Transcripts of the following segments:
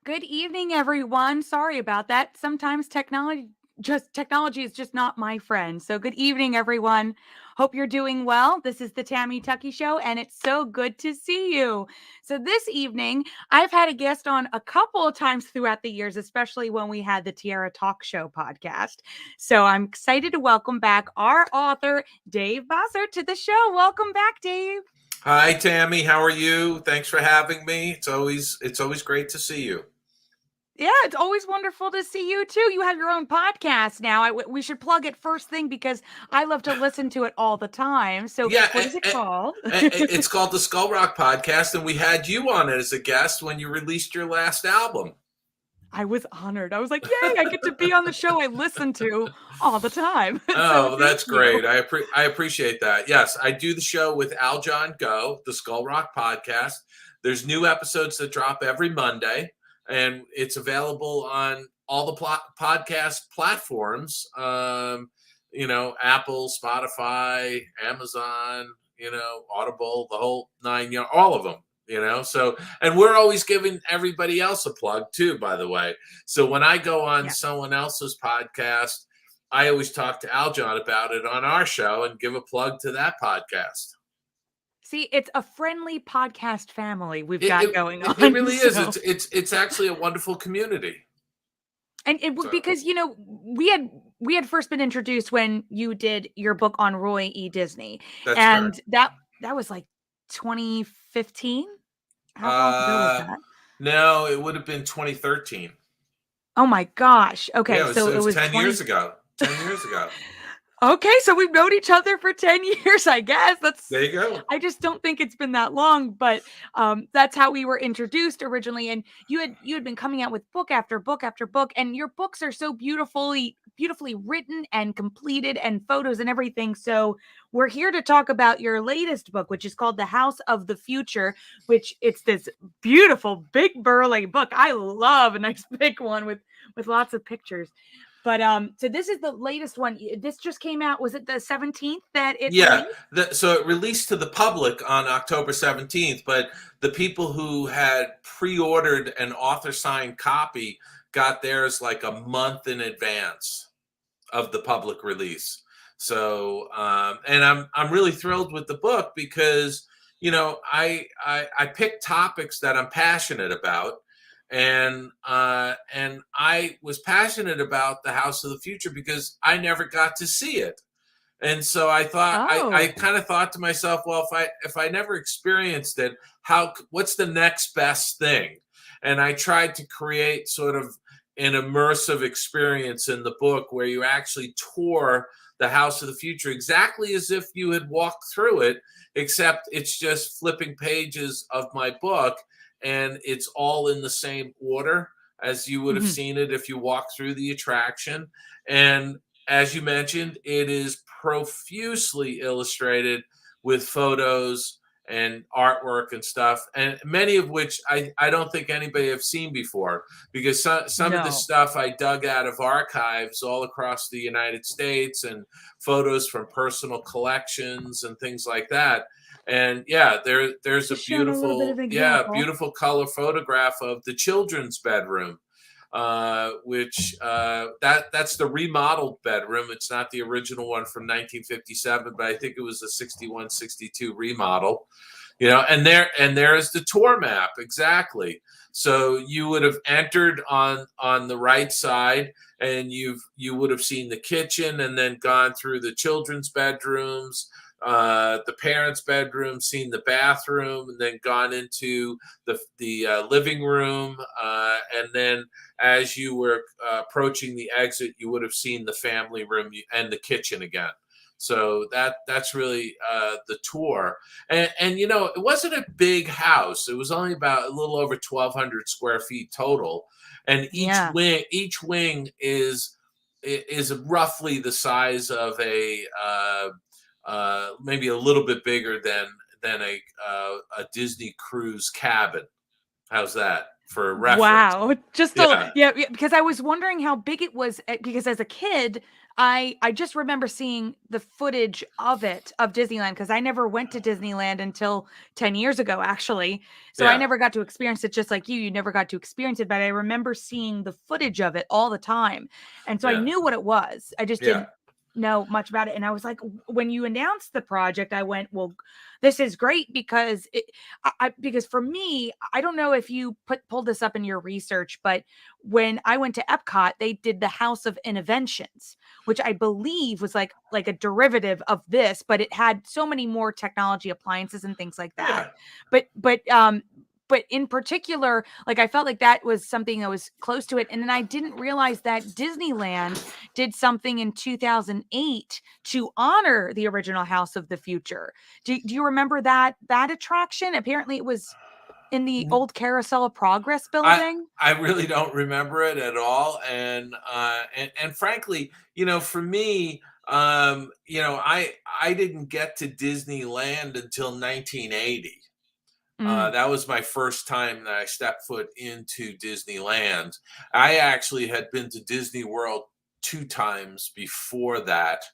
Good evening, everyone. Sorry about that. Sometimes technology is just not my friend. So good evening, everyone. Hope you're doing well. This is the Tammy Tuckey Show, and it's so good to see you. So this evening, I've had a guest on a couple of times throughout the years, especially when we had the Tiara Talk Show podcast. So I'm excited to welcome back our author, Dave Bossert, to the show. Welcome back, Dave. Hi, Tammy. How are you? Thanks for having me. It's always great to see you. Yeah, it's always wonderful to see you too. You have your own podcast now. We should plug it first thing because I love to listen to it all the time. So, Yeah, what is it called? it's called the Skull Rock Podcast, and we had you on it as a guest when you released your last album. I was honored. I was like, "Yay, I get to be on the show I listen to all the time." So, Oh, thank that's you. great. I appreciate that. Yes, I do the show with Al John Go, the Skull Rock Podcast. There's new episodes that drop every Monday, and it's available on all the podcast platforms. Apple, Spotify, Amazon, Audible, the whole nine, all of them. So and we're always giving everybody else a plug too, by the way. So when I go on Yeah. someone else's podcast, I always talk to Aljon about it on our show and give a plug to that podcast. See, it's a friendly podcast family we've It got it, going it on. really is. So, It's actually a wonderful community. and it So because we had first been introduced when you did your book on Roy E. Disney, that's correct. and that was like 2015. How long ago was Uh, that? no, it would have been 2013. Oh my gosh. Yeah, Okay, so it it was was 10 years 20. ago. 10 years ago. Okay, so we've known each other for 10 years, I guess. There you go. I just don't think it's been that long, but that's how we were introduced originally. And you had been coming out with book after book after book, and your books are so beautifully written and completed, and photos and everything. So we're here to talk about your latest book, which is called The House of the Future, which it's this beautiful big burly book. I love a nice big one with lots of pictures. But so this is the latest one. This just came out. Was it the 17th that it Yeah, released? so it released to the public on October 17th, but the people who had pre-ordered an author-signed copy got theirs like a month in advance of the public release. So, and I'm really thrilled with the book because I pick topics that I'm passionate about, and I was passionate about the House of the Future because I never got to see it. And so I Oh, kind of thought to myself, well, if I never experienced it, what's the next best thing? And I tried to create sort of an immersive experience in the book where you actually tour the House of the Future exactly as if you had walked through it, except it's just flipping pages of my book and it's all in the same order as you would have mhm. seen it if you walked through the attraction. And as you mentioned, it is profusely illustrated with photos and artwork and stuff, and many of which I don't think anybody have seen before because some of the No. stuff I dug out of archives all across the United States and photos from personal collections and things like that. And yeah, there's a Just showing a little bit of an example. beautiful color photograph of the children's bedroom, which that's the remodeled bedroom. It's not the original one from 1957, but I think it was a 61, 62 remodel. And there is the tour map exactly. So you would have entered on the right side, and you would have seen the kitchen, and then gone through the children's bedrooms, the parents' bedroom, seen the bathroom, and then gone into the living room, and then as you were approaching the exit, you would have seen the family room and the kitchen again. So that's really the tour, and it wasn't a big house. It was only about a little over 1,200 square feet total, and Yeah. each wing is roughly the size of a maybe a little bit bigger than a Disney cruise cabin. How's that for reference. Wow. Just a Yeah, yeah, yeah, because I was wondering how big it was because as a kid, I just remember seeing the footage of it of Disneyland because I never went to Disneyland until 10 years ago actually. So I yeah, never got to experience it just like you never got to experience it, but I remember seeing the footage of it all the time. And so I yeah, knew what it was. I just yeah. didn't know much about it and I was like when you announced the project I went, "Well, this is great because because for me, I don't know if you pulled this up in your research, but when I went to Epcot, they did the House of Innovations, which I believe was like a derivative of this, but it had so many more technology appliances and things like that. Yeah. But in particular, like I felt like that was something that was close to it. And then I didn't realize that Disneyland did something in 2008 to honor the original House of the Future. Do you remember that attraction? Apparently, it was in the old Carousel of Progress I building. I really don't remember it at all, and frankly, for me, I didn't get to Disneyland until 1980. Mm, That was my first time that I stepped foot into Disneyland. I actually had been to Disney World two times before that,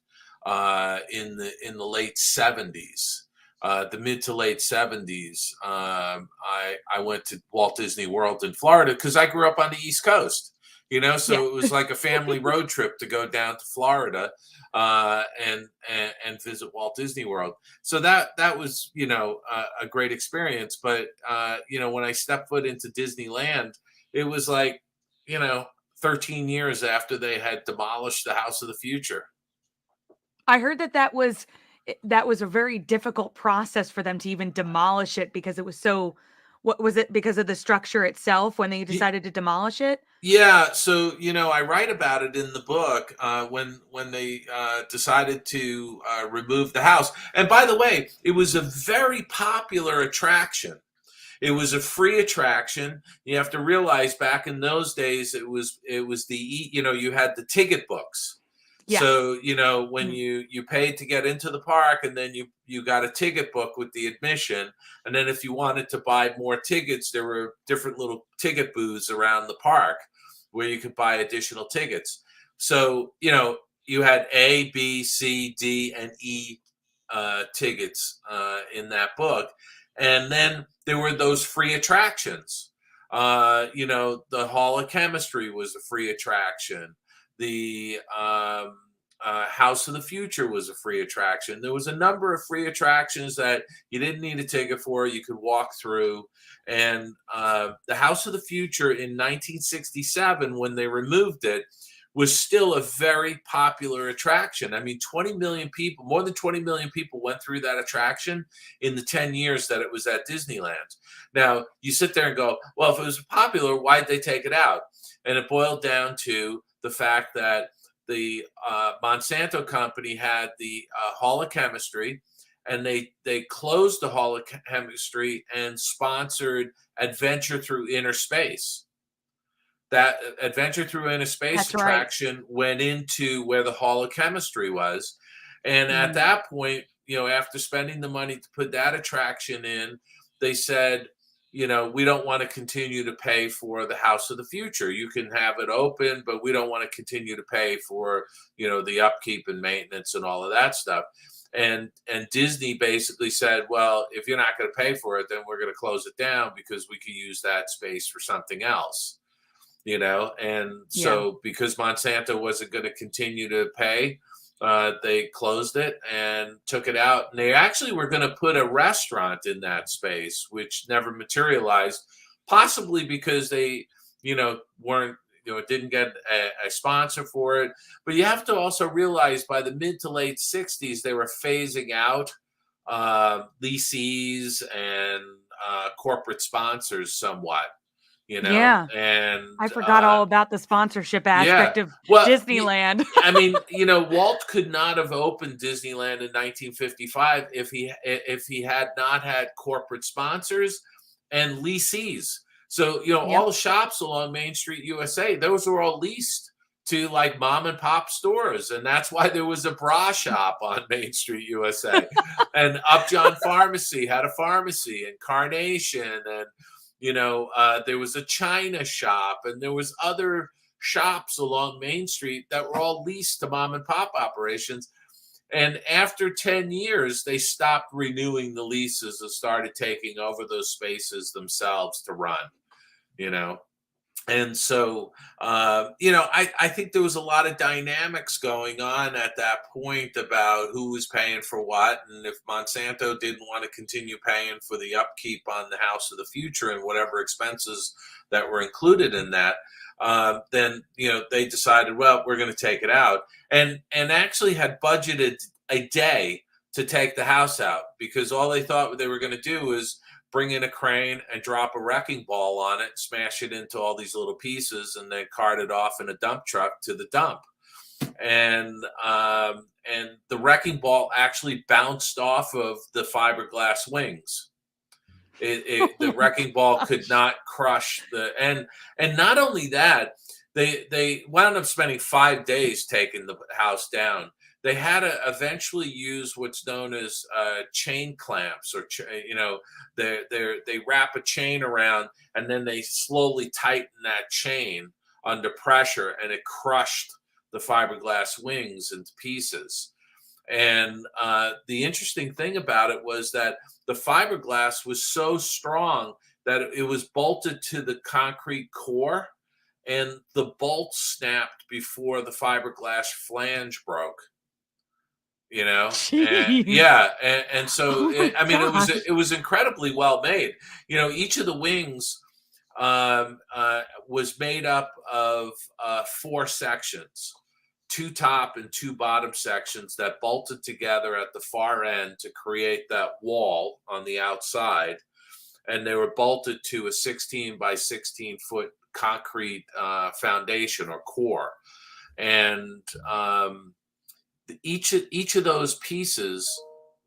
in the late 70s. The mid to late 70s, I went to Walt Disney World in Florida because I grew up on the East Coast, yeah, so it was like a family road trip to go down to Florida, and visit Walt Disney World. So that was, a great experience. But when I stepped foot into Disneyland, it was like, you know 13 years after they had demolished the House of the Future. I heard that was a very difficult process for them to even demolish it because it was so. What was it because of the structure itself when they Ye- decided to demolish it? Yeah, so I write about it in the book, when they decided to remove the house. And by the way, it was a very popular attraction. It was a free attraction. You have to realize back in those days, it was you had the ticket books. Yes. So when Mhm. you paid to get into the park, and then you got a ticket book with the admission, and then if you wanted to buy more tickets, there were different little ticket booths around the park where you could buy additional tickets. So you had A, B, C, D, and E tickets in that book. And then there were those free attractions. The Hall of Chemistry was a free attraction. The House of the Future was a free attraction. There was a number of free attractions that you didn't need a ticket for. You could walk through. And the House of the Future in 1967, when they removed it, was still a very popular attraction. I mean, 20 million people, more than 20 million people went through that attraction in the 10 years that it was at Disneyland. Now, you sit there and go, well, if it was popular, why'd they take it out? And it boiled down to the fact that the Monsanto company had the Hall of Chemistry, and they closed the Hall of Chemistry and sponsored Adventure Through Inner Space. That Adventure Through Inner Space That's right. attraction went into where the Hall of Chemistry was. And at Mm. that point, after spending the money to put that attraction in, they said, we don't want to continue to pay for the House of the Future. You can have it open, but we don't want to continue to pay for, the upkeep and maintenance and all of that stuff. And Disney basically said, well, if you're not going to pay for it, then we're going to close it down because we could use that space for something else. And Yeah. so because Monsanto wasn't going to continue to pay, they closed it and took it out. And they actually were going to put a restaurant in that space, which never materialized, possibly because they, weren't, didn't get a sponsor for it. But you have to also realize by the mid to late 60s, they were phasing out leases and corporate sponsors somewhat, Yeah. and I forgot all about the sponsorship yeah. aspect of Well, Disneyland. I mean, Walt could not have opened Disneyland in 1955 if he had not had corporate sponsors and leasees. So, Yep. all the shops along Main Street, USA, those were all leased to like mom and pop stores, and that's why there was a bra shop on Main Street, USA, and Upjohn Pharmacy had a pharmacy, and Carnation, There was a china shop, and there was other shops along Main Street that were all leased to mom and pop operations. And after 10 years, they stopped renewing the leases and started taking over those spaces themselves to run, you know. And so, I think there was a lot of dynamics going on at that point about who was paying for what. And if Monsanto didn't want to continue paying for the upkeep on the house of the future and whatever expenses that were included in that, then, they decided, well, we're going to take it out, and actually had budgeted a day to take the house out, because all they thought they were going to do is bring in a crane and drop a wrecking ball on it, smash it into all these little pieces, and then cart it off in a dump truck to the dump. And the wrecking ball actually bounced off of the fiberglass wings. The wrecking ball could not crush and not only that, they wound up spending 5 days taking the house down. They had to eventually use what's known as chain clamps, or they wrap a chain around, and then they slowly tighten that chain under pressure, and it crushed the fiberglass wings into pieces. And the interesting thing about it was that the fiberglass was so strong that it was bolted to the concrete core, and the bolt snapped before the fiberglass flange broke. And Jeez. yeah, and so Oh my gosh. it was incredibly well made. Each of the wings was made up of 4 sections, 2 top and 2 bottom sections that bolted together at the far end to create that wall on the outside, and they were bolted to a 16 by 16 foot concrete foundation or core, and each of those pieces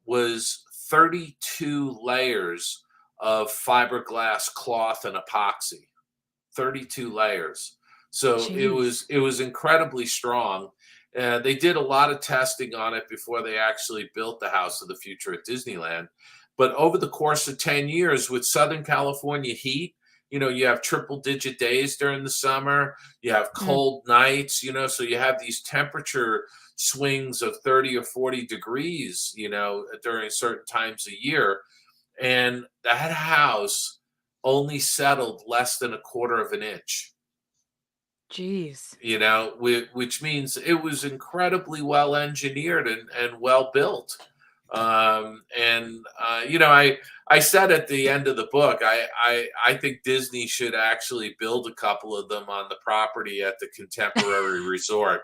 was 32 layers of fiberglass cloth and epoxy. 32 layers. So Jeez. it was incredibly strong. They did a lot of testing on it before they actually built the House of the Future at Disneyland. But over the course of 10 years, with Southern California heat, you have triple digit days during the summer, you have cold nights, so you have these temperature swings of 30 or 40 degrees, during certain times a year. And that house only settled less than a quarter of an inch. Jeez. Which means it was incredibly well engineered and well built. I said at the end of the book, I think Disney should actually build a couple of them on the property at the Contemporary Resort,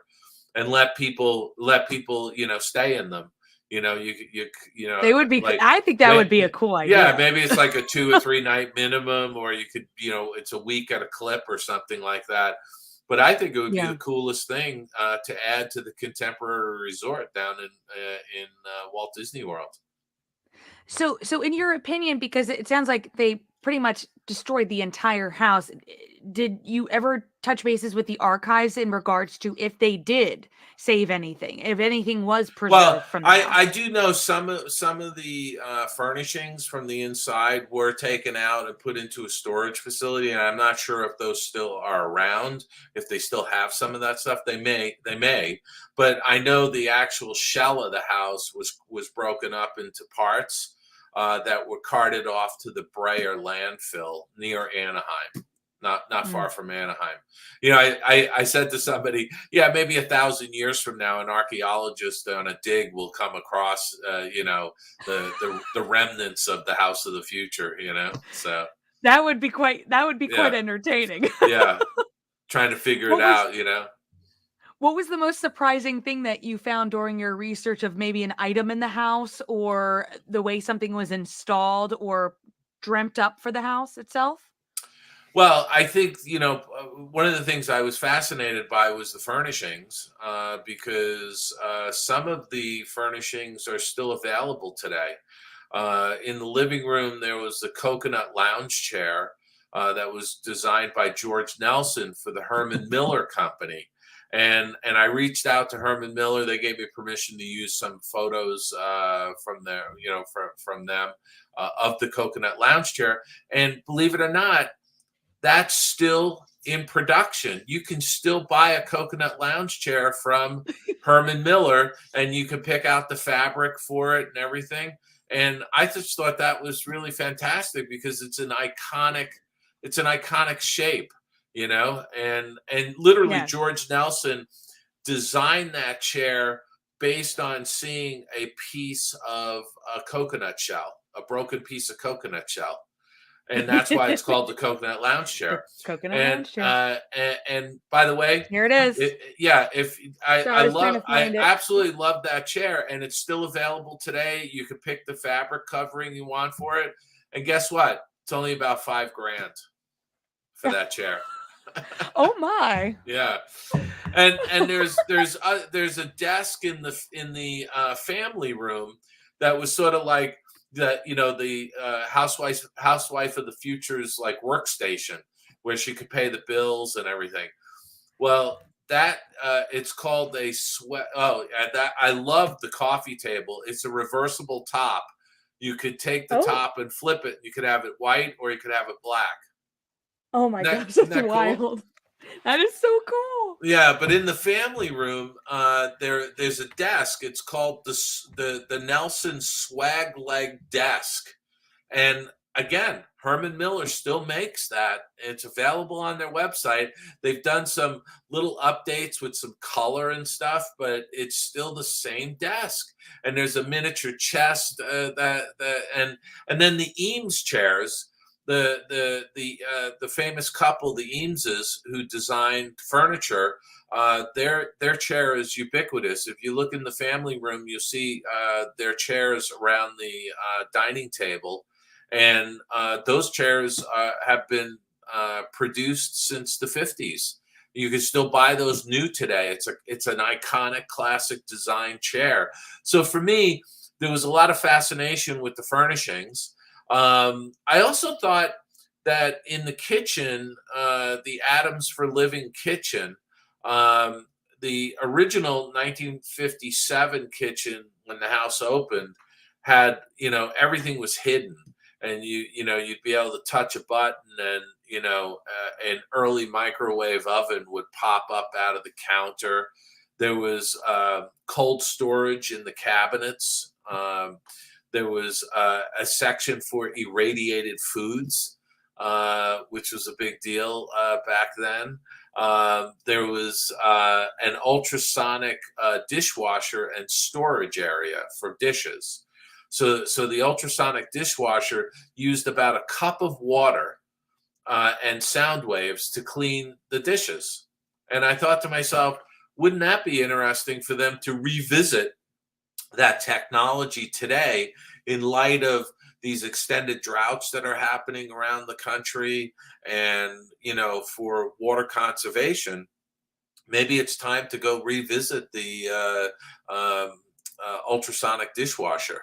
and let people stay in them. They would be like I think that would be a cool yeah, idea. maybe it's like a 2 or 3 night minimum, or you could, it's a week at a clip or something like that. But I think it would be Yeah. the coolest thing to add to the Contemporary Resort down in Walt Disney World. So in your opinion, because it sounds like they pretty much destroyed the entire house, did you ever touch bases with the archives in regards to if they did save anything, if anything was Well, preserved from the I house? do know some of the furnishings from the inside were taken out and put into a storage facility, and I'm not sure if those still are around. If they still have some of that stuff, they may. But I know the actual shell of the house was broken up into parts that were carted off to the Breyer landfill near Anaheim. Not Mm. far from Anaheim. I said to somebody, yeah, maybe 1,000 years from now, an archaeologist on a dig will come across, the remnants of the House of the Future. So That would be quite yeah, entertaining. yeah, trying to figure it What was out. what was the most surprising thing that you found during your research of maybe an item in the house, or the way something was installed or dreamt up for the house itself? Well, I think, one of the things I was fascinated by was the furnishings, because some of the furnishings are still available today. In the living room, there was the coconut lounge chair that was designed by George Nelson for the Herman Miller Company. And I reached out to Herman Miller. They gave me permission to use some photos from their, from them of the coconut lounge chair. And believe it or not, that's still in production. You can still buy a coconut lounge chair from Herman Miller, and you can pick out the fabric for it and everything. And I just thought that was really fantastic because it's an iconic shape, and literally Yes. George Nelson designed that chair based on seeing a piece of a coconut shell, a broken piece of coconut shell, and that's why it's called the coconut lounge The chair. coconut And lounge chair. and by the way, Here it is. yeah, if Sorry, I was trying to I find it. absolutely love that chair, and it's still available today. You can pick the fabric covering you want for it, and guess what? It's only about $5,000 for that chair. Oh my. Yeah, and there's a desk in the family room that was sort of like the housewife of the future's like workstation where she could pay the bills and everything. Well, that it's called a sweat. Oh, and that I love the coffee table. It's a reversible top. You could take the Oh. top and flip it. You could have it white or you could have it black. Oh my Isn't that, gosh, isn't that's that cool? wild. That is so cool. Yeah, but in the family room, there's a desk. It's called the Nelson Swag Leg Desk, and again, Herman Miller still makes that. It's available on their website. They've done some little updates with some color and stuff, but it's still the same desk. And there's a miniature chest and then the Eames chairs. The famous couple, the Eameses, who designed furniture, their chair is ubiquitous. If you look in the family room, you'll see their chairs around the dining table, and those chairs have been produced since the 50s. You can still buy those new today. It's an iconic, classic design chair. So for me, there was a lot of fascination with the furnishings. I also thought that in the kitchen, the Adams for Living kitchen, the original 1957 kitchen when the house opened had, everything was hidden, and you'd be able to touch a button, and an early microwave oven would pop up out of the counter. There was cold storage in the cabinets. There was a section for irradiated foods, which was a big deal back then. There was an ultrasonic dishwasher and storage area for dishes. So the ultrasonic dishwasher used about a cup of water and sound waves to clean the dishes. And I thought to myself, wouldn't that be interesting for them to revisit that technology today in light of these extended droughts that are happening around the country, and for water conservation? Maybe it's time to go revisit the ultrasonic dishwasher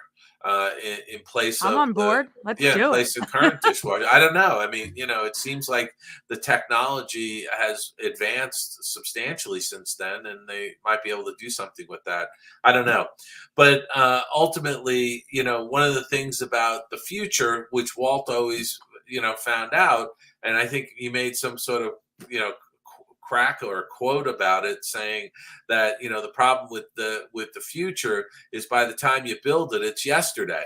in place I'm of on the board. Let's yeah, in do it. place of current dishwasher. I don't know. I mean, it seems like the technology has advanced substantially since then, and they might be able to do something with that. I don't know. But ultimately, one of the things about the future, which Walt always, found out, and I think he made some sort of, crack or quote about it, saying that the problem with the future is by the time you build it, it's yesterday.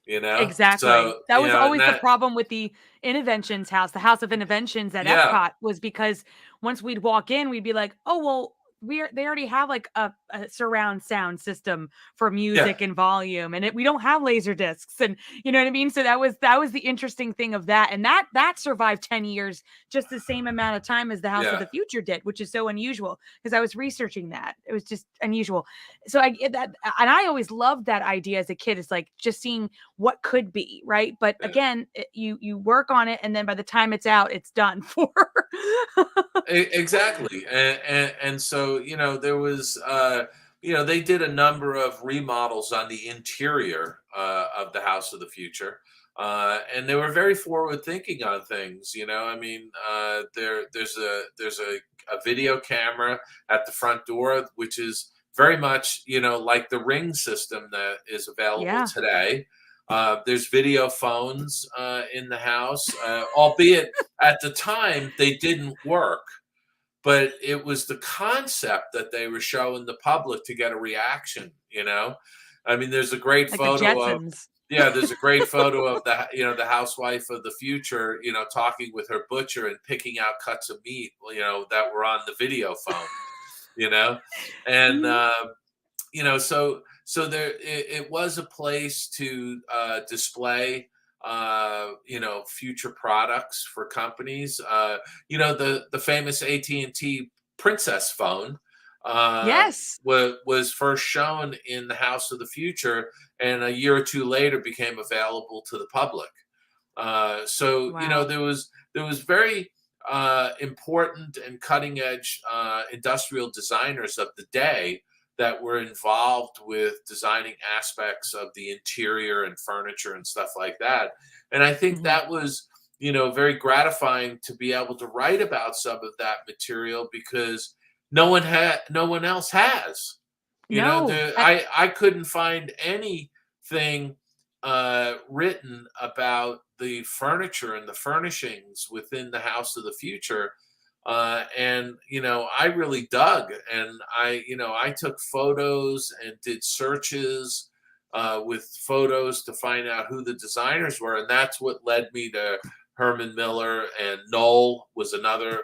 Exactly. So That was and always the that problem with the Innoventions house, the House of Innoventions at yeah, Epcot, was because once we'd walk in, we'd be like, "Oh, well, they already have like a surround sound system for yeah, music and volume, and we don't have laser discs." And you know what I mean? So that was the interesting thing of that. And that survived 10 years, just the same amount of time as the House of yeah, the Future did, which is so unusual because I was researching that. It was just unusual. So I get that, and I always loved that idea as a kid. It's like just seeing what could be, right? But yeah. again, you work on it, and then by the time it's out, it's done for. Exactly. And so there was they did a number of remodels on the interior of the House of the Future. And they were very forward thinking on things. I mean, there's a a video camera at the front door, which is very much, like the Ring system that is available Yeah. today. There's video phones in the house, albeit at the time they didn't work, but it was the concept that they were showing the public to get a reaction. I mean, there's a great Like the photo of Jetsons. yeah, there's a great photo of the housewife of the future, talking with her butcher and picking out cuts of meat, that were on the video phone, you know, and Mhm. so there it was a place to display future products for companies. The famous AT&T Princess phone Yes. was first shown in the House of the Future, and a year or two later became available to the public. So Wow. there was very important and cutting edge industrial designers of the day that were involved with designing aspects of the interior and furniture and stuff like that. And I think Mhm. that was, very gratifying to be able to write about some of that material, because no one else has. No. I couldn't find anything written about the furniture and the furnishings within the House of the Future. And I really dug, and I took photos and did searches with photos to find out who the designers were, and that's what led me to Herman Miller. And Knoll was another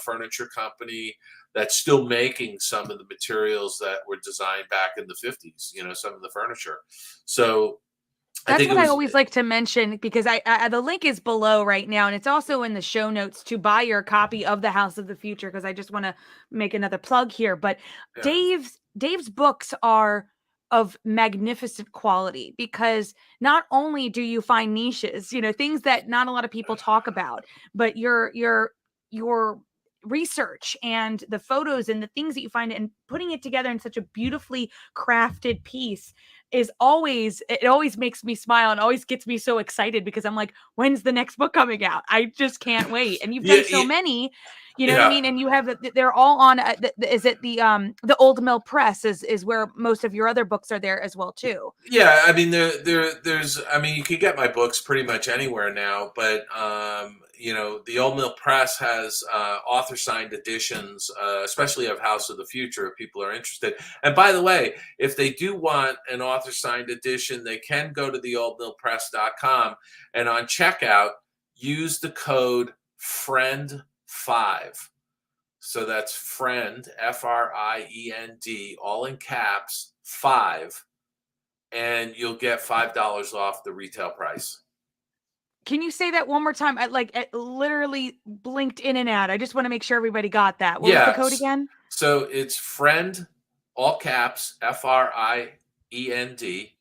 furniture company that's still making some of the materials that were designed back in the 50s, some of the furniture. So I That's think it what I was always like to mention, because I the link is below right now, and it's also in the show notes to buy your copy of The House of the Future, because I just want to make another plug here. But yeah. Dave's books are of magnificent quality, because not only do you find niches, things that not a lot of people talk about, but your research and the photos and the things that you find and putting it together in such a beautifully crafted piece it always makes me smile and always gets me so excited, because I'm like, when's the next book coming out? I just can't wait. And you've Yeah, done so many, you know what I yeah. mean? And you have they're all on is it the Old Mill Press is where most of your other books are there as well too. Yeah, I mean, there's, I mean, you can get my books pretty much anywhere now, but the Old Mill Press has author signed editions, especially of House of the Future, if people are interested. And by the way, if they do want an author signed edition, they can go to theoldmillpress.com, and on checkout, use the code FRIEND5. So that's friend, FRIEND, all in caps, 5, and you'll get $5 off the retail price. Can you say that one more time? I literally blinked in and out. I just want to make sure everybody got that. What was the code Yes. again? So it's friend, all caps, FRIEND,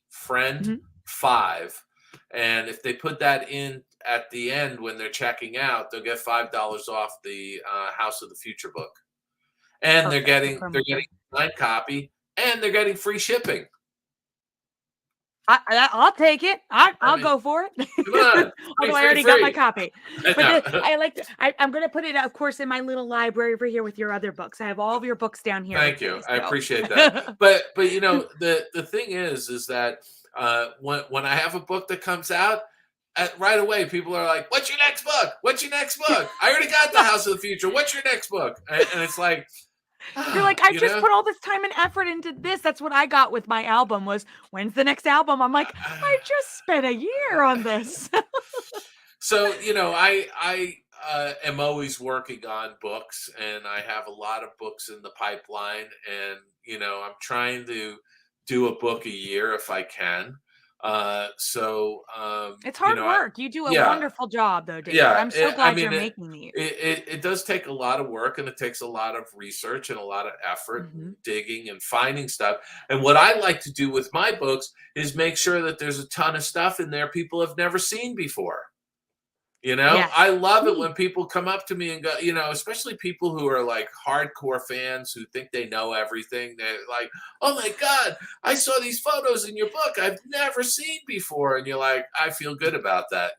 friend Mhm. 5. And if they put that in at the end when they're checking out, they'll get $5 off the House of the Future book. And they're Perfect. The getting promo they're code. getting a signed copy, and they're getting free shipping. I'll take it. I I'll mean, go for it. come on, free, Although I free, already got my free. copy. But No. I'm going to put it, of course, in my little library over here with your other books. I have all of your books down here Thank with you. me. I So appreciate that. But the thing is that when I have a book that comes out, right away people are like, "What's your next book? What's your next book? I already got the House of the Future. What's your next book?" And it's like, you're like, I just put all this time and effort into this. That's what I got with my album was, when's the next album? I'm like, I just spent a year on this. So I am always working on books, and I have a lot of books in the pipeline, and I'm trying to do a book a year if I can. It's hard I work. You do a yeah, wonderful job though, Dave. yeah. I'm so I glad you're mean, making these. it does take a lot of work, and it takes a lot of research and a lot of effort and Mhm. digging and finding stuff. And what I like to do with my books is make sure that there's a ton of stuff in there people have never seen before. I Yes. love it Me. when people come up to me and go, especially people who are like hardcore fans who think they know everything. They're like, "Oh my God, I saw these photos in your book I've never seen before." And you're like, I feel good about that,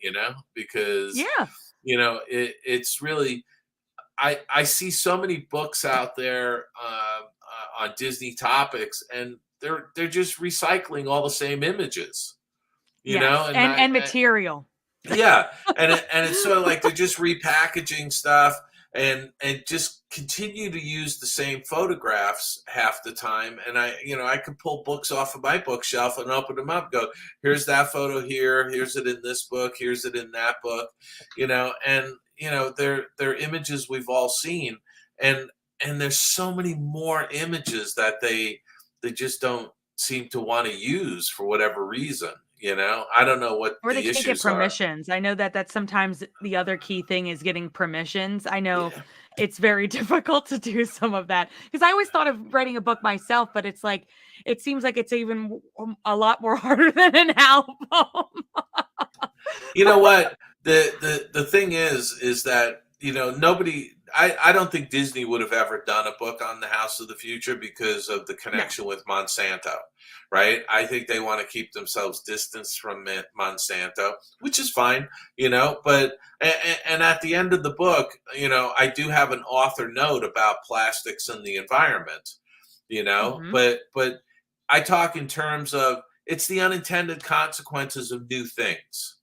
because, Yeah. it's really, I see so many books out there on Disney topics, and they're just recycling all the same images, you know, Yes, and and material. yeah, and it's sort of like they're just repackaging stuff and just continue to use the same photographs half the time. And I could pull books off of my bookshelf and open them up, go, here's that photo here, here's it in this book, here's it in that book, and they're images we've all seen, and there's so many more images that they just don't seem to want to use for whatever reason. I don't know what Or they the can't get issues are. permissions. I know that that's sometimes the other key thing is getting permissions. I know Yeah. it's very difficult to do some of that because I always thought of writing a book myself, but it's like it seems like it's even a lot more harder than an album. You know what? The thing is that, nobody, I don't think Disney would have ever done a book on the House of the Future because of the No. connection with Monsanto, right? I think they want to keep themselves distanced from Monsanto, which is fine, but and at the end of the book, I do have an author note about plastics and the environment, Mhm. but I talk in terms of it's the unintended consequences of new things,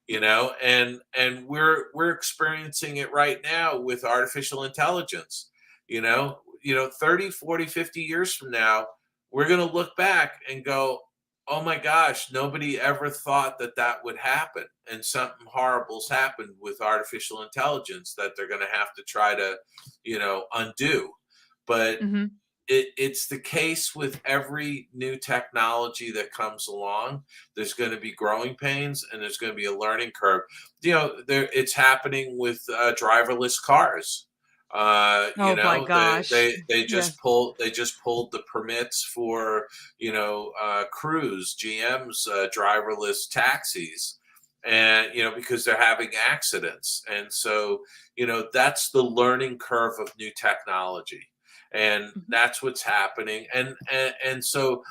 and we're experiencing it right now with artificial intelligence. 30, 40, 50 years from now, we're going to look back and go, oh my gosh, nobody ever thought that that would happen, and something horrible's happened with artificial intelligence that they're going to have to try to undo. But Mhm. it's the case with every new technology that comes along. There's going to be growing pains, and there's going to be a learning curve. It's happening with driverless cars. Oh my They, gosh. they Yes. just pulled the permits for Cruise, GM's driverless taxis, and because they're having accidents, and so that's the learning curve of new technology, and Mhm. that's what's happening. And so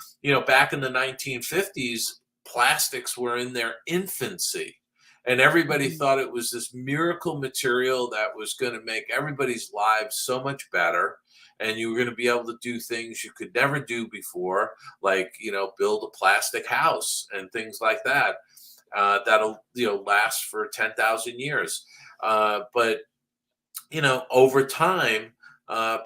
back in the 1950s, plastics were in their infancy, and everybody Mhm. thought it was this miracle material that was going to make everybody's lives so much better, and you were going to be able to do things you could never do before, like build a plastic house and things like that, that'll last for 10,000 years. But over time,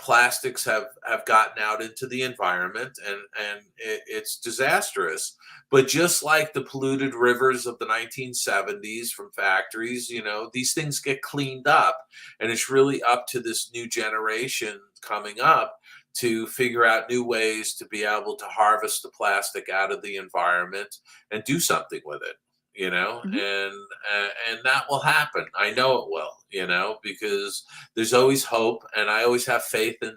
plastics have gotten out into the environment, and it's disastrous. But just like the polluted rivers of the 1970s from factories, these things get cleaned up, and it's really up to this new generation coming up to figure out new ways to be able to harvest the plastic out of the environment and do something with it, Mhm. and that will happen. I know it will, because there's always hope, and I always have faith in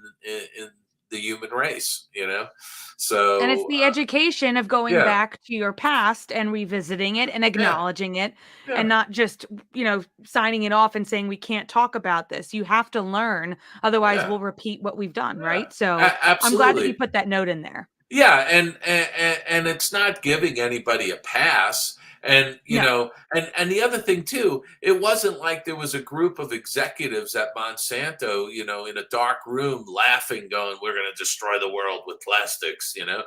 the human race, And it's so the education of going yeah, back to your past and revisiting it and yeah, acknowledging it yeah, and not just, signing it off and saying we can't talk about this. You have to learn, otherwise yeah, we'll repeat what we've done, yeah. right? So, I'm glad that you Absolutely. put that note in there. Yeah, and it's not giving anybody a pass. And No. and the other thing too, it wasn't like there was a group of executives at Monsanto, in a dark room laughing, going, "We're going to destroy the world with plastics." No.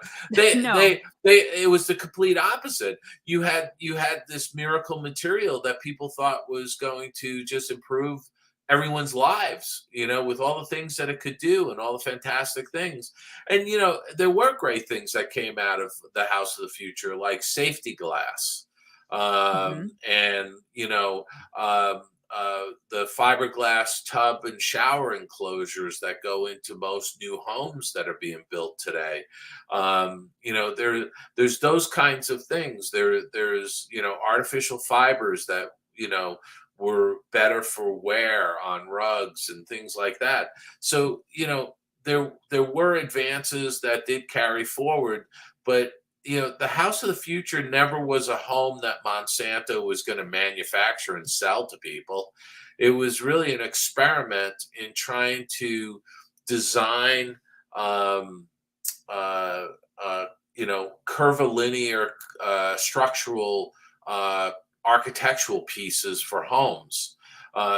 It was the complete opposite. You had this miracle material that people thought was going to just improve everyone's lives, with all the things that it could do and all the fantastic things. And there were great things that came out of the House of the Future, like safety glass, Mhm. and the fiberglass tub and shower enclosures that go into most new homes that are being built today. There's those kinds of things. There's artificial fibers that were better for wear on rugs and things like that. So there were advances that did carry forward, but the House of the Future never was a home that Monsanto was going to manufacture and sell to people. It was really an experiment in trying to design, um, uh, uh, curvilinear structural, architectural pieces for homes.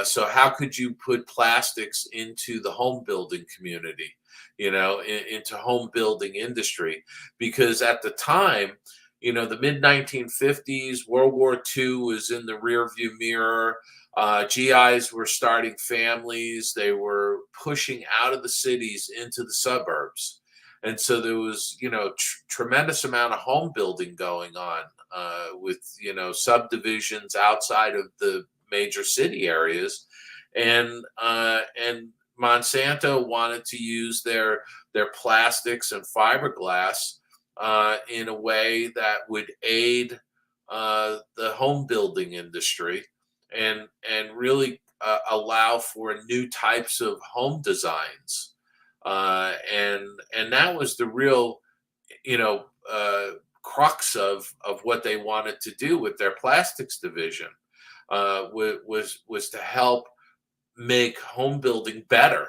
So how could you put plastics into the home building community, into home building industry? Because at the time, the mid 1950s, World War II was in the rearview mirror. GIs were starting families. They were pushing out of the cities into the suburbs. And so there was, tremendous amount of home building going on, with, subdivisions outside of the major city areas. And Monsanto wanted to use their plastics and fiberglass, in a way that would aid, the home building industry, and really, allow for new types of home designs, and that was the real, you know crux of what they wanted to do with their plastics division, was to help make home building better.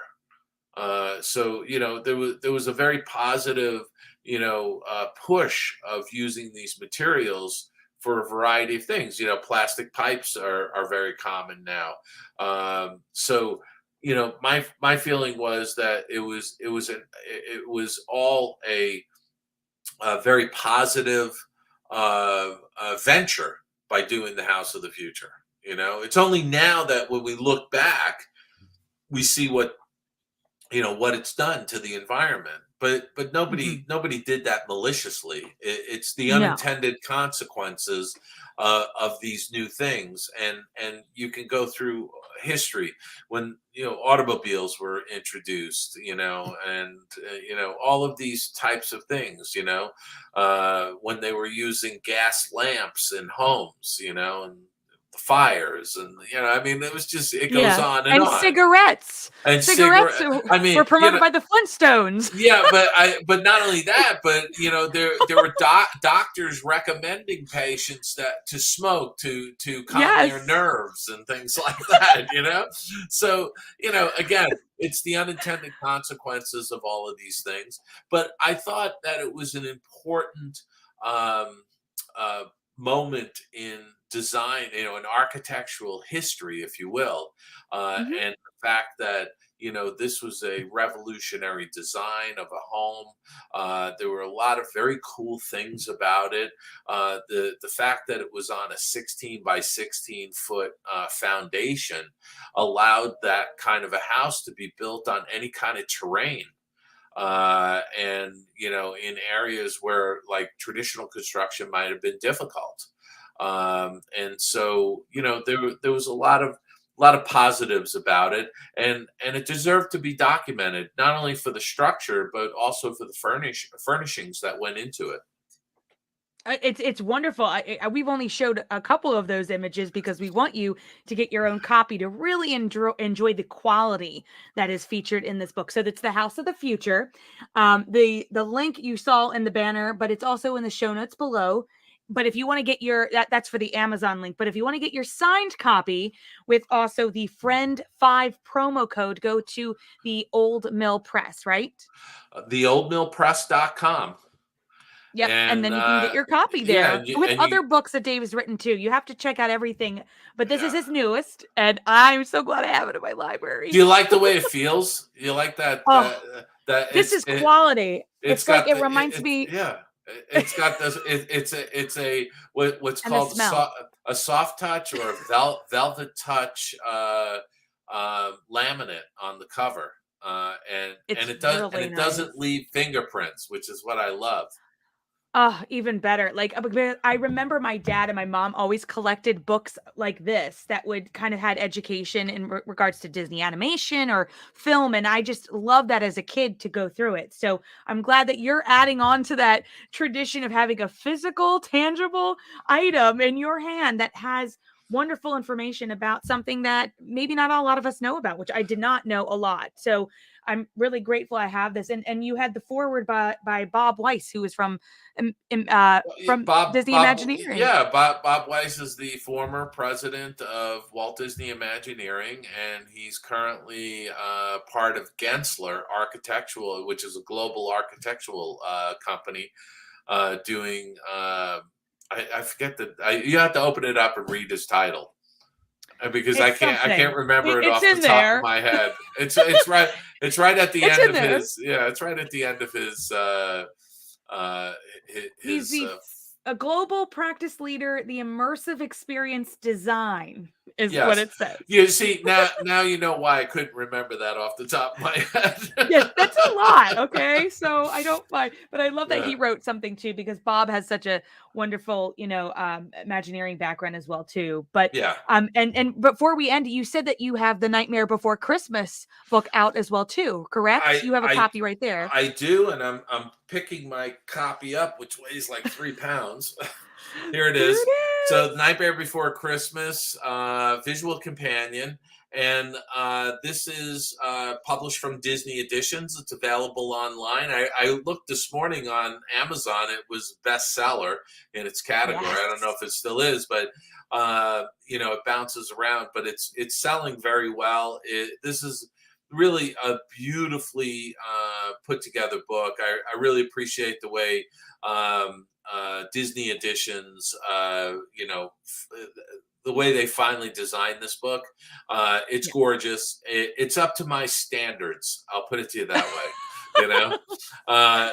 So there was a very positive, push of using these materials for a variety of things. Plastic pipes are very common now. So my feeling was that it was all a very positive, venture by doing the House of the Future. It's only now that when we look back, we see what it's done to the environment. But nobody Mhm. nobody did that maliciously. It's the No. unintended consequences, of these new things, and you can go through history when automobiles were introduced, and all of these types of things, when they were using gas lamps in homes, and the fires, and I mean, it goes Yeah, on and and on. cigarettes. And Cigarettes cigarette, w I were mean, promoted by the Flintstones. yeah, but not only that, but there were doctors recommending patients that to smoke to calm their Yes. nerves and things like that. So again, it's the unintended consequences of all of these things. But I thought that it was an important, um, uh, moment in design, an architectural history, if you will, Mhm. and the fact that this was a revolutionary design of a home. There were a lot of very cool things about it. The fact that it was on a 16 by 16 foot, foundation allowed that kind of a house to be built on any kind of terrain. And in areas where like traditional construction might have been difficult. And so there was a lot of positives about it, and it deserved to be documented, not only for the structure but also for the furnishings that went into it. It's wonderful. We've only showed a couple of those images because we want you to get your own copy to really enjoy the quality that is featured in this book. So that's the House of the Future. The link you saw in the banner, but it's also in the show notes below. But if you want to get that's for the Amazon link. But if you want to get your signed copy with also the Friend5 promo code, go to the Old Mill Press, right? Theoldmillpress.com. Yep, and And then you can get your copy yeah, there with and you other books that Dave has written too. You have to check out everything, but this is yeah. his newest, and I'm so glad I have it in my Do library. you like the way it feels? You like that Oh, this is it quality. it's It's like got it the reminds it's me yeah, it's got this it's a what's and the called smell. a soft touch or a velvet touch, laminate on the cover. And It's and really it doesn't nice. leave fingerprints, which is what I love. Oh, even better. Like, because I remember my dad and my mom always collected books like this that would kind of had education in regards to Disney animation or film. And I just love that as a kid to go through it. So I'm glad that you're adding on to that tradition of having a physical, tangible item in your hand that has wonderful information about something that maybe not a lot of us know about, which I did not know a lot. So I'm really grateful I have this. And you had the forward by Bob Weiss, who was Well, yeah, from Disney Imagineering. Yeah, Bob Weiss is the former president of Walt Disney Imagineering, and he's currently, part of Gensler Architectural, which is a global architectural, company, doing. I forget you have to open it up and read his title. because It's I can't something. remember it It's off the in top of there. my head. It's right at the It's end in of there. his it's right at the end of his uh He's his the a global practice leader, the immersive experience design is what yes. it says. You see, now you know why I couldn't remember that off the top of my head. Yes, that's a lot, okay? So I don't mind, but I love that Yeah. he wrote something too because Bob has such a wonderful, Imagineering background as well too. But Yeah. and before we end, you said that you have the Nightmare Before Christmas book out as well too, correct? I You have a I copy right there. I do, and I'm picking my copy up, which weighs like 3 pounds. Here it There is. it So, is. Nightmare Before Christmas, visual companion, and this is published from Disney Editions. It's available online. I looked this morning on Amazon. It was bestseller in its category. I don't know Yes. if it still is, but it bounces around. But it's selling very well. This is really a beautifully put together book. I really appreciate the way Disney editions, the way they finally designed this book. It's Yeah. gorgeous. It's up to my standards. I'll put it to you that way. You know,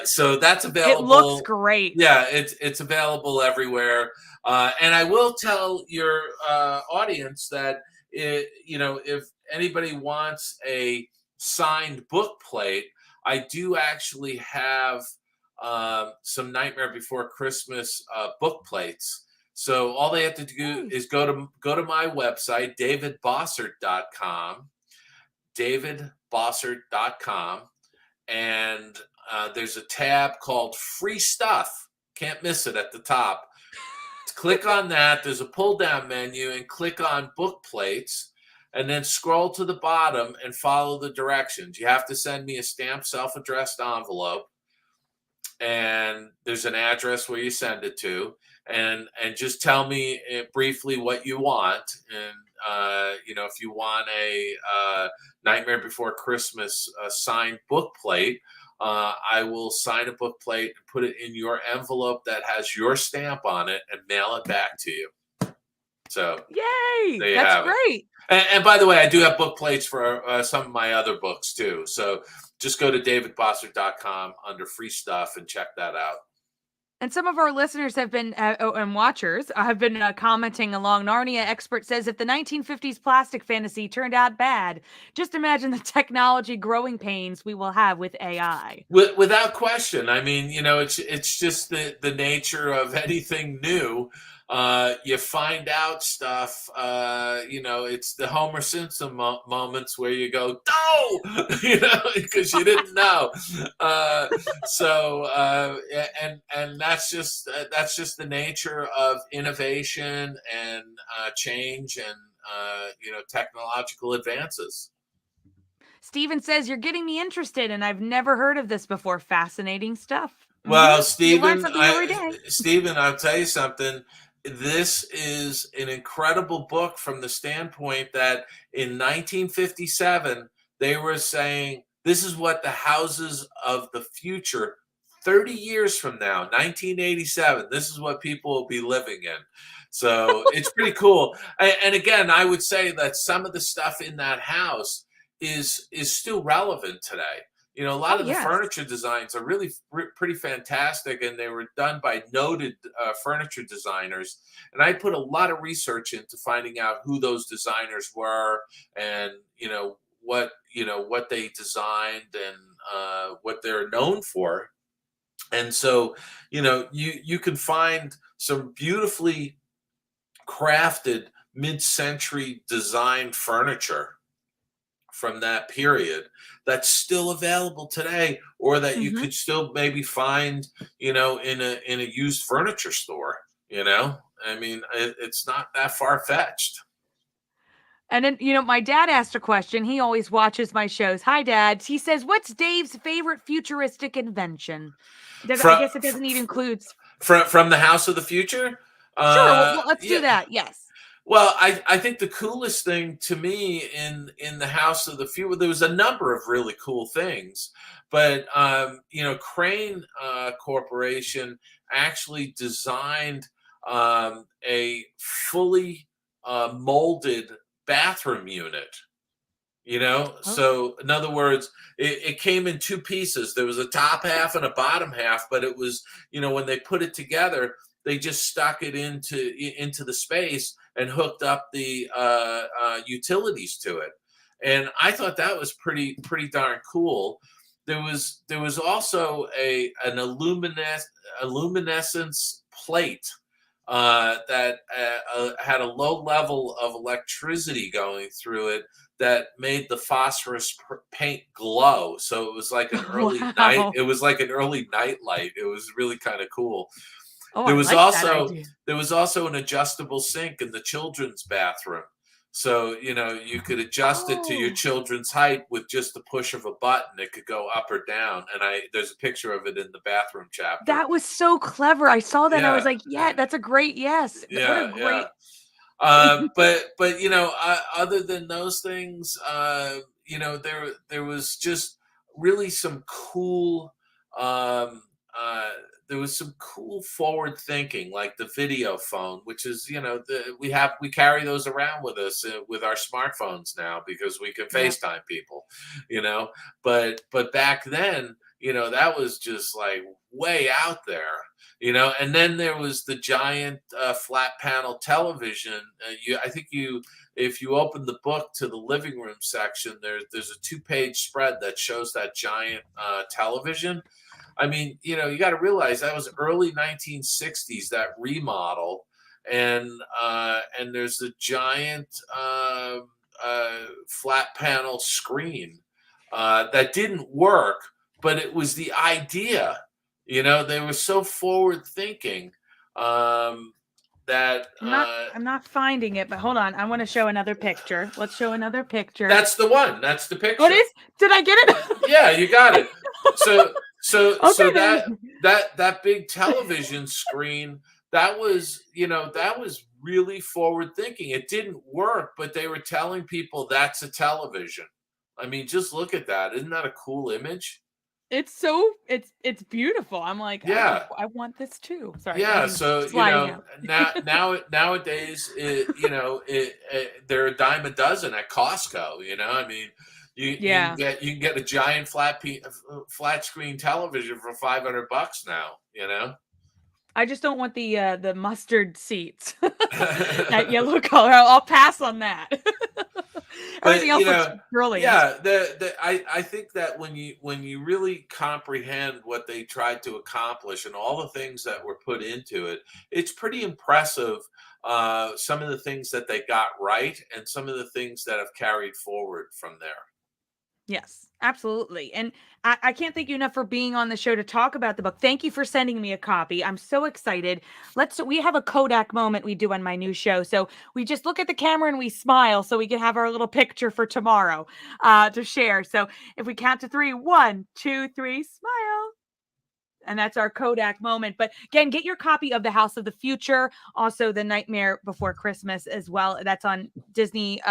so that's It looks available. great. Yeah, it's available everywhere. And I will tell your audience that if anybody wants a signed book plate, I do actually have some Nightmare Before Christmas book plates. So all they have to do is Nice. go to my website, davidbossert.com, davidbossert.com, and there's a tab called Free Stuff. Can't miss it at the top. Click on that. There's a pull down menu and click on book plates and then scroll to the bottom and follow the directions. You have to send me a stamped self addressed envelope, and there's an address where you send it to, and just tell me briefly what you want. And if you want a Nightmare Before Christmas signed book plate, I will sign a book plate and put it in your envelope that has your stamp on it and mail it back to you. So Yay! there you That's have it. great. And by the way, I do have book plates for some of my other books too. So just go to davidbossert.com under free stuff and check that out. And some of our listeners have been, and watchers have been commenting along. Narnia expert says if the 1950s plastic fantasy turned out bad, just imagine the technology growing pains we will have with AI. Without question. I mean, it's just the nature of anything new. You find out stuff. It's the Homer Simpson moments where you go, "No," because you didn't know. And that's just the nature of innovation and change and technological advances. Steven says, you're getting me interested, and I've never heard of this before. Fascinating stuff. Well, You learn something every day. Stephen, I'll tell you something. This is an incredible book from the standpoint that in 1957 they were saying this is what the houses of the future 30 years from now, 1987, this is what people will be living in. So it's pretty cool. And again, I would say that some of the stuff in that house is still relevant today. A lot Oh, of the yes. furniture designs are really pretty fantastic, and they were done by noted furniture designers. And I put a lot of research into finding out who those designers were, and what they designed, and what they're known for. And so, you can find some beautifully crafted mid-century design furniture from that period that's still available today, or that you hmm could still maybe find in a used furniture store. I mean, it's not that far-fetched. And then, my dad asked a question. He always watches my shows. Hi, Dad. He says, what's Dave's favorite futuristic invention? I from guess it doesn't even include. from the House of the Future. Sure. Well, let's Yeah. do that. Yes. Well, I think the coolest thing to me in the House of the Future, there was a number of really cool things, but Crane Corporation actually designed a fully molded bathroom unit. Oh, So in other words, it came in two pieces. There was a top half and a bottom half, but it was, when they put it together, they just stuck it into the space and hooked up the utilities to it. And I thought that was pretty darn cool. There was also an luminescence plate that had a low level of electricity going through it that made the phosphorus paint glow. So it was like an early night. wow. It was like an early night light. It was really kind of cool. Oh, There I was like that also idea. there was also an adjustable sink in the children's bathroom. So, you could adjust it to your Oh, children's height with just the push of a button. It could go up or down. And there's a picture of it in the bathroom chapter. that was so clever. I saw that and I was Yeah. like, yeah, that's a great yes. What a Yeah, yeah. great But other than those things, there was just really some cool. Um, there was some cool forward thinking, like the video phone, which is we carry those around with us with our smartphones now because we can Yeah. FaceTime people, you know. But back then, that was just like way out there. And then there was the giant flat panel television. I think if you open the book to the living room section, there's a 2-page spread that shows that giant television. I mean, you got to realize that was early 1960s, that remodel, and there's a giant flat panel screen that didn't work, but it was the idea. They were so forward thinking that I'm not finding it, but hold on. I want to show another picture. Let's show another picture. that's the one. That's the What picture. is? Did I get it? Yeah, you got it. So so Okay, there. that big television screen, that was really forward thinking. It didn't work, but they were telling people that's a television. I mean, just look at that. Isn't that a cool image? It's beautiful. I'm like, Yeah. I want this too. Sorry, Yeah, everything's so sliding out. nowadays, they're a dime a dozen at Costco. I mean, Yeah. you can get a giant flat screen television for $500 now. I just don't want the mustard seats. That yellow color. I'll pass on that. Everything But else looks brilliant. yeah, I think that when you really comprehend what they tried to accomplish and all the things that were put into it, it's pretty impressive. Some of the things that they got right, and some of the things that have carried forward from there. Yes, absolutely. And I can't thank you enough for being on the show to talk about the book. Thank you for sending me a copy. I'm so excited. We have a Kodak moment we do on my new show. So we just look at the camera and we smile so we can have our little picture for tomorrow to share. So if we count to three, 1, 2, 3, smile. And that's our Kodak moment. But again, get your copy of The House of the Future, also The Nightmare Before Christmas as well. That's on Disney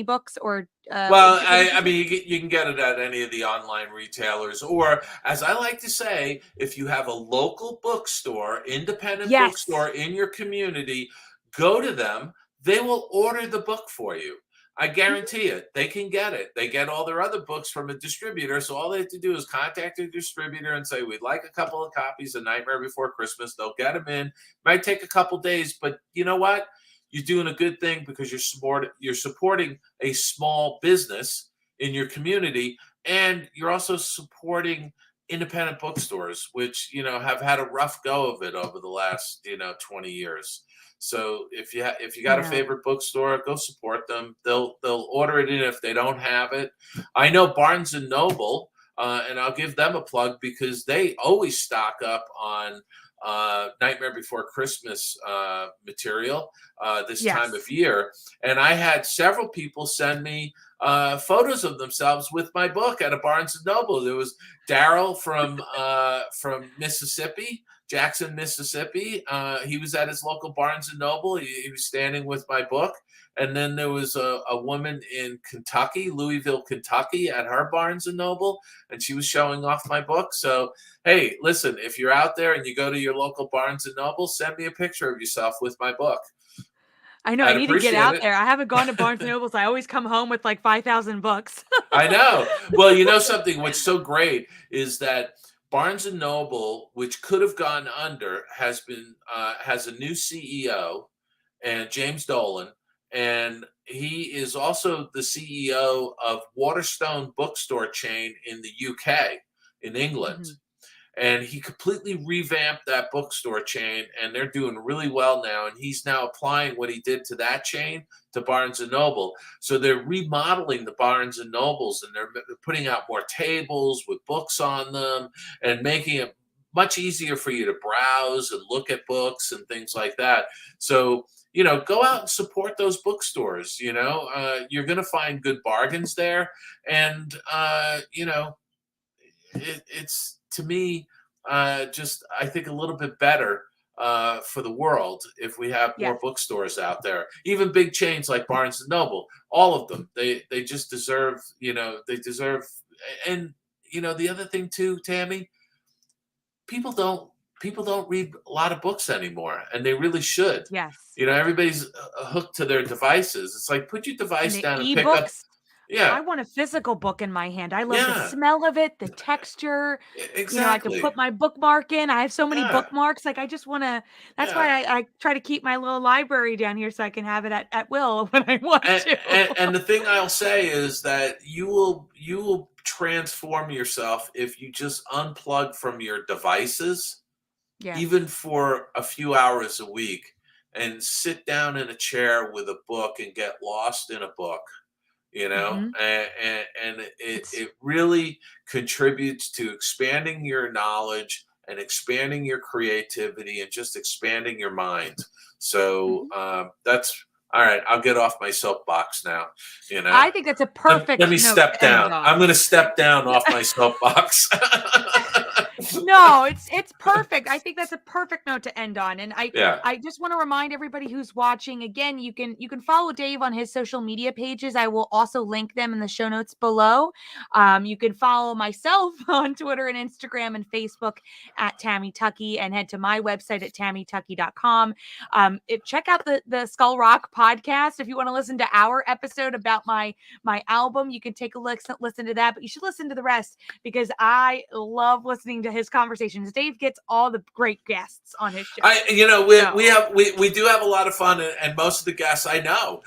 Books or Well, what did I you say? mean, you can get it at any of the online retailers, or as I like to say, if you have a local bookstore, independent Yes. bookstore in your community, go to them. They will order the book for you. I Mhm. guarantee it. They can get it. They get all their other books from a distributor. So all they have to do is contact a distributor and say, we'd like a couple of copies of Nightmare Before Christmas. They'll get them in. Might take a couple days, but you know what? You're doing a good thing because you're supporting a small business in your community, and you're also supporting independent bookstores, which have had a rough go of it over the last 20 years. So if you got a Yeah. favorite bookstore, go support them. They'll order it in if they don't have it. I know Barnes and Noble, and I'll give them a plug because they always stock up on Nightmare Before Christmas material this time of Yes. year. And I had several people send me photos of themselves with my book at a Barnes and Noble. There was Daryl from Mississippi, Jackson, Mississippi. He was at his local Barnes and Noble. He was standing with my book. And then there was a woman in Kentucky, Louisville, Kentucky, at her Barnes and Noble, and she was showing off my book. So, hey, listen, if you're out there and you go to your local Barnes and Noble, send me a picture of yourself with my book. I know I I'd need to get appreciate out it. there. I haven't gone to Barnes& and Nobles. I always come home with like 5,000 books. I know. Well, you know something, what's so great is that Barnes and Noble, which could have gone under, has a new CEO, and James Dolan, and he is also the CEO of Waterstone bookstore chain in the UK, in England. Mhm. And he completely revamped that bookstore chain, and they're doing really well now, and he's now applying what he did to that chain to Barnes and Noble. So they're remodeling the Barnes and Nobles, and they're putting out more tables with books on them and making it much easier for you to browse and look at books and things like that. So go out and support those bookstores. You're going to find good bargains there, and it's, to me, just, I think, a little bit better for the world if we have more Yes. bookstores out there. Even big chains like Barnes and Noble, all of them, they just deserve, they deserve. And the other thing too, Tammy, people don't people don't read a lot of books anymore, and they really should. Yes. Everybody's hooked to their devices. It's like, put your And device the down and pick up. ebooks, Yeah, I want a physical book in my hand. I love the yeah, smell of it, the texture. I could exactly. put my bookmark in. I have so many Yeah, bookmarks. Like I just want to. That's yeah. why I try to keep my little library down here so I can have it at will when I want and, to. and the thing I'll say is that you will transform yourself if you just unplug from your devices, even Yes. for a few hours a week, and sit down in a chair with a book and get lost in a book. Hmm. And it, It's it really contributes to expanding your knowledge and expanding your creativity and just expanding your mind. So mhm. that's all right. I'll get off my soapbox now. you know I think that's a let perfect me note step to end down. I'm on. going to step down off my soapbox. No, it's perfect. I think that's a perfect note to end on. And I Yeah. I just want to remind everybody who's watching again, you can follow Dave on his social media pages. I will also link them in the show notes below. You can follow myself on Twitter and Instagram and Facebook at Tammy Tuckey, and head to my website at tammytuckey.com. Check out the Skull Rock podcast if you want to listen to our episode about my album. You can take a listen to that, but you should listen to the rest because I love listening to his conversations. Dave gets all the great guests on his show. We do have a lot of fun, and most of the guests I know,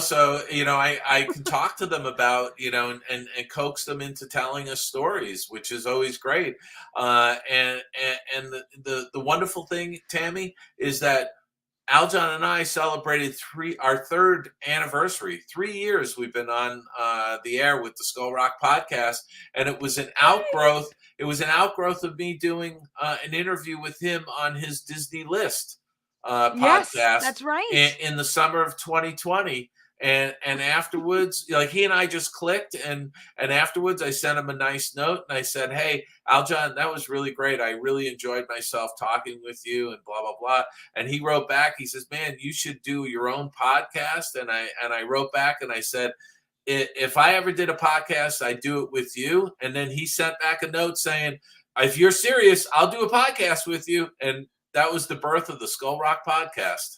so I can talk to them about, and coax them into telling us stories, which is always great. And the wonderful thing, Tammy, is that Aljon and I celebrated our third anniversary. 3 years we've been on the air with the Skull Rock podcast, and it was an outgrowth. It was an outgrowth of me doing an interview with him on his Disney List Yes, podcast that's right. in the summer of 2020. And afterwards, like, he and I just clicked, and afterwards I sent him a nice note, and I said, "Hey, Aljon, that was really great. I really enjoyed myself talking with you," and blah blah blah. And he wrote back. He says, "Man, you should do your own podcast." And I wrote back and I said, "If I ever did a podcast, I'd do it with you." And then he sent back a note saying, "If you're serious, I'll do a podcast with you." And that was the birth of the Skull Rock podcast.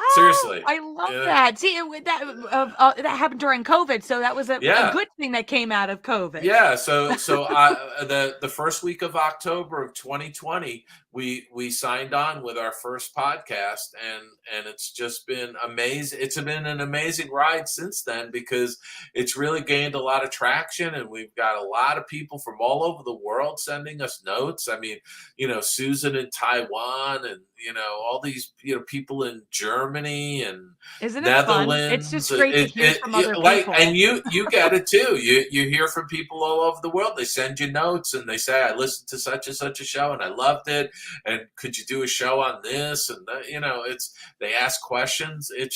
Oh, Seriously. I love Yeah. that. See, that happened during COVID, so that was a Yeah. good thing that came out of COVID. Yeah, so the first week of October of 2020, we signed on with our first podcast, and it's just been amazing. It's been an amazing ride since then, because it's really gained a lot of traction, and we've got a lot of people from all over the world sending us notes. I mean, Susan in Taiwan, and all these people in Germany and Isn't it fun? It's Netherlands. just great to hear from other And people. you get it too. You hear from people all over the world. They send you notes, and they say, "I listened to such and such a show and I loved it. And could you do a show on this?" And that, they ask questions. It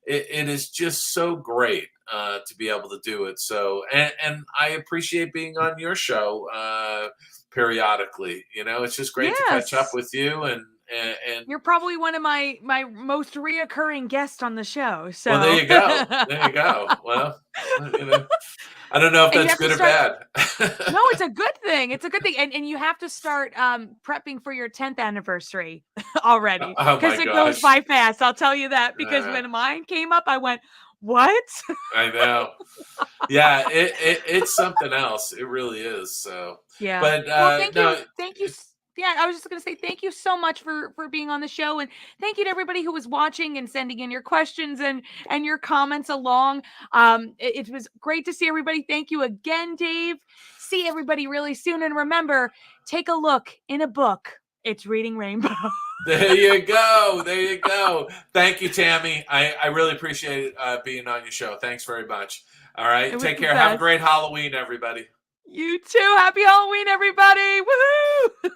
is just so great to be able to do it. So, and I appreciate being on your show periodically. It's just great to catch up Yes. with you, and You're probably one of my most reoccurring guests on the show, well, there so you go. There you go. Well, you know. I don't know if And you that's have to good or start. bad. No, it's a good thing. It's a good thing. And you have to start prepping for your 10th anniversary already, Oh my because it goes gosh. by fast. I'll tell you that, because when mine came up, I went, what? I know. Yeah, it's something else. It really is. So, Yeah. but Well, thank no, you. Thank you. Yeah, I was just going to say thank you so much for being on the show, and thank you to everybody who was watching and sending in your questions and your comments along. It was great to see everybody. Thank you again, Dave. See everybody really soon, and remember, take a look in a book. It's Reading Rainbow. there you go. There you go. Thank you, Tammy. I really appreciate being on your show. Thanks very much. All It right. was Take the care. Have a best. great Halloween, everybody. You too. Happy Halloween, everybody. Woohoo!